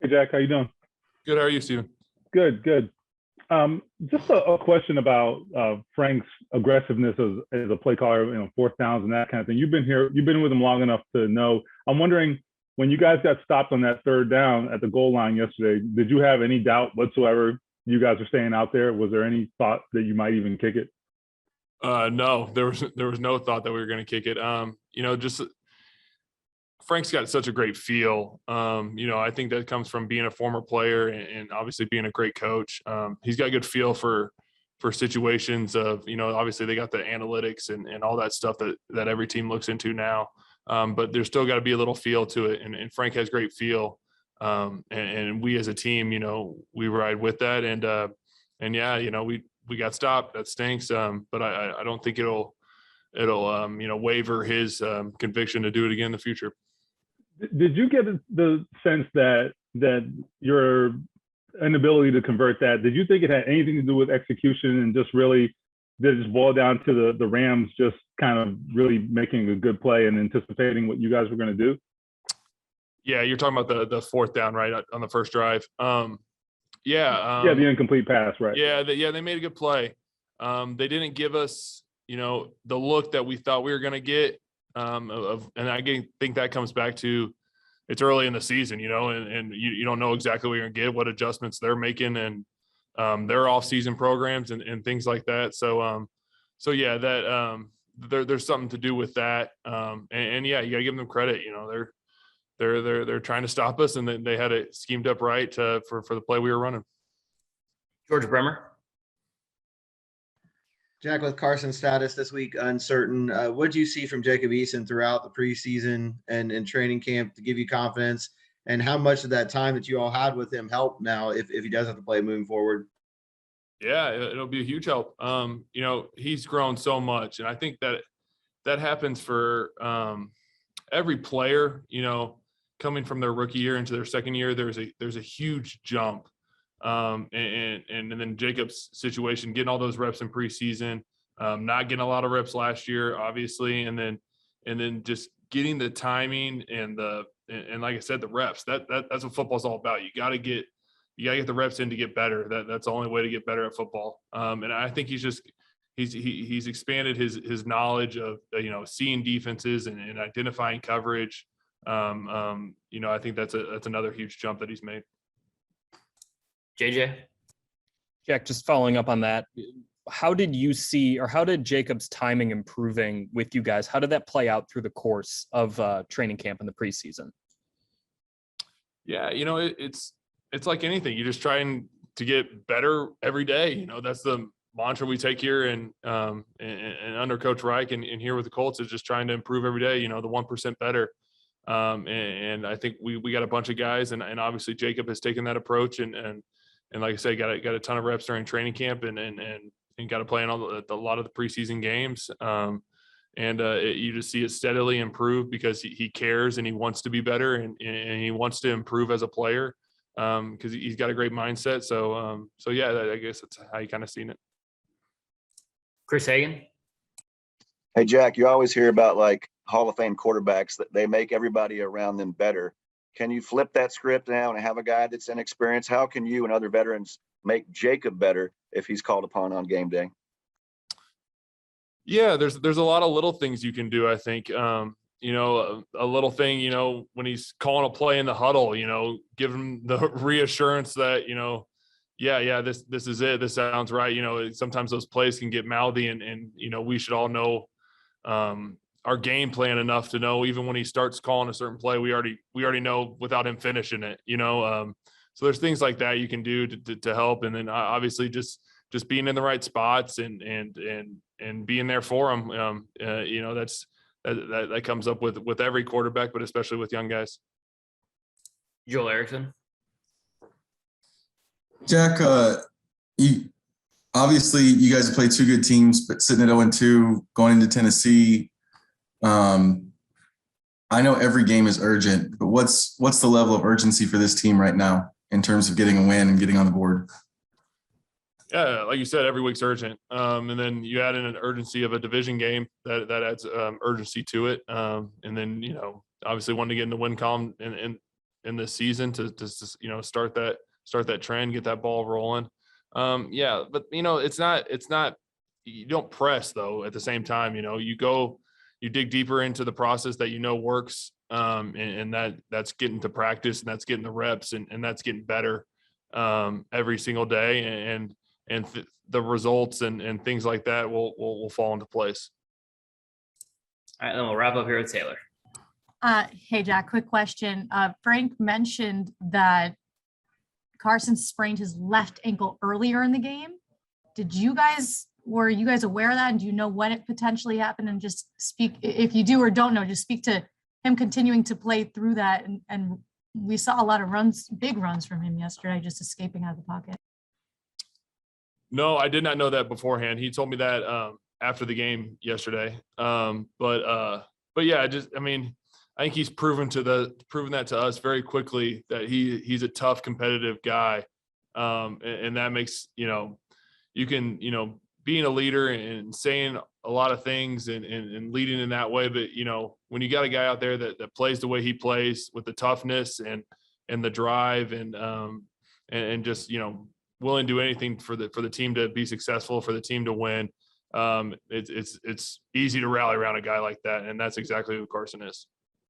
Jack. How you doing? Good. How are you, Steven? Good, good. Just a question about Frank's aggressiveness as a play caller, fourth downs and that kind of thing. You've been with him long enough to know. I'm wondering, when you guys got stopped on that third down at the goal line yesterday, did you have any doubt whatsoever you guys are staying out there? Was there any thought that you might even kick it? No, there was no thought that we were going to kick it. Just Frank's got such a great feel. I think that comes from being a former player and obviously being a great coach. He's got a good feel for situations of, obviously they got the analytics and all that stuff that every team looks into now. But there's still got to be a little feel to it. And Frank has great feel. And we as a team, we ride with that. And yeah, we got stopped. That stinks. But I don't think it'll waver his conviction to do it again in the future. Did you get the sense that your inability to convert that, did you think it had anything to do with execution and just really did it just boil down to the Rams just kind of really making a good play and anticipating what you guys were going to do? Yeah, you're talking about the fourth down, right, on the first drive. The incomplete pass, right? Yeah, they made a good play. They didn't give us, the look that we thought we were going to get. And I think that comes back to it's early in the season, and you don't know exactly what you're going to get, what adjustments they're making, and their off-season programs and things like that. So yeah, that there's something to do with that. And yeah, you got to give them credit. They're trying to stop us, and they had it schemed up right for the play we were running. George Bremer. Jack, with Carson's status this week uncertain, what do you see from Jacob Eason throughout the preseason and training camp to give you confidence? And how much of that time that you all had with him help now if he does have to play moving forward? Yeah, it'll be a huge help. He's grown so much, and I think that happens for every player. Coming from their rookie year into their second year, there's a huge jump. And then Jacob's situation, getting all those reps in preseason, not getting a lot of reps last year, obviously, and then just getting the timing and like I said, the reps. That's what football's all about. You gotta get the reps in to get better. That's the only way to get better at football. And I think he's expanded his knowledge of seeing defenses and identifying coverage. I think that's another huge jump that he's made. JJ? Jack, just following up on that, how did you see, or how did Jacob's timing improving with you guys? How did that play out through the course of training camp in the preseason? Yeah, it's like anything. You're just trying to get better every day. That's the mantra we take here and under Coach Reich and here with the Colts is just trying to improve every day, the 1% better. And I think we got a bunch of guys and obviously Jacob has taken that approach and like I said, got a ton of reps during training camp and got to play in a lot of the preseason games. You just see it steadily improve because he cares and he wants to be better and he wants to improve as a player because he's got a great mindset. So yeah, I guess that's how you kind of seen it. Chris Hagan. Hey, Jack, you always hear about like Hall of Fame quarterbacks that they make everybody around them better. Can you flip that script now and have a guy that's inexperienced? How can you and other veterans make Jacob better if he's called upon on game day? Yeah, there's a lot of little things you can do. I think, a little thing, when he's calling a play in the huddle, give him the reassurance that, this is it. This sounds right. Sometimes those plays can get mouthy and we should all know our game plan enough to know even when he starts calling a certain play, we already know without him finishing it, so there's things like that you can do to help. And then obviously just being in the right spots and being there for him. That comes up with every quarterback, but especially with young guys. Joel Erickson. Jack, you guys have played two good teams, but sitting at 0-2, going into Tennessee, I know every game is urgent, but what's the level of urgency for this team right now in terms of getting a win and getting on the board? Yeah, like you said, every week's urgent. And then you add in an urgency of a division game that adds urgency to it. And then, obviously wanting to get in the win column and in this season to start that trend, get that ball rolling. Yeah, but it's not you don't press though. At the same time, you dig deeper into the process that works, and that's getting to practice, and that's getting the reps, and that's getting better every single day, and the results and things like that will fall into place. All right, then we'll wrap up here with Taylor. Hey, Jack, quick question. Frank mentioned that Carson sprained his left ankle earlier in the game. Were you guys aware of that? And do you know when it potentially happened? And just speak, if you do or don't know, just speak to him continuing to play through that. And we saw a lot of big runs from him yesterday, just escaping out of the pocket. No, I did not know that beforehand. He told me that after the game yesterday. But yeah, I think he's proven that to us very quickly that he's a tough, competitive guy. And that makes, you can, being a leader and saying a lot of things and leading in that way. But, when you got a guy out there that plays the way he plays with the toughness and the drive and just, willing to do anything for the team to be successful, for the team to win, it's easy to rally around a guy like that. And that's exactly who Carson is.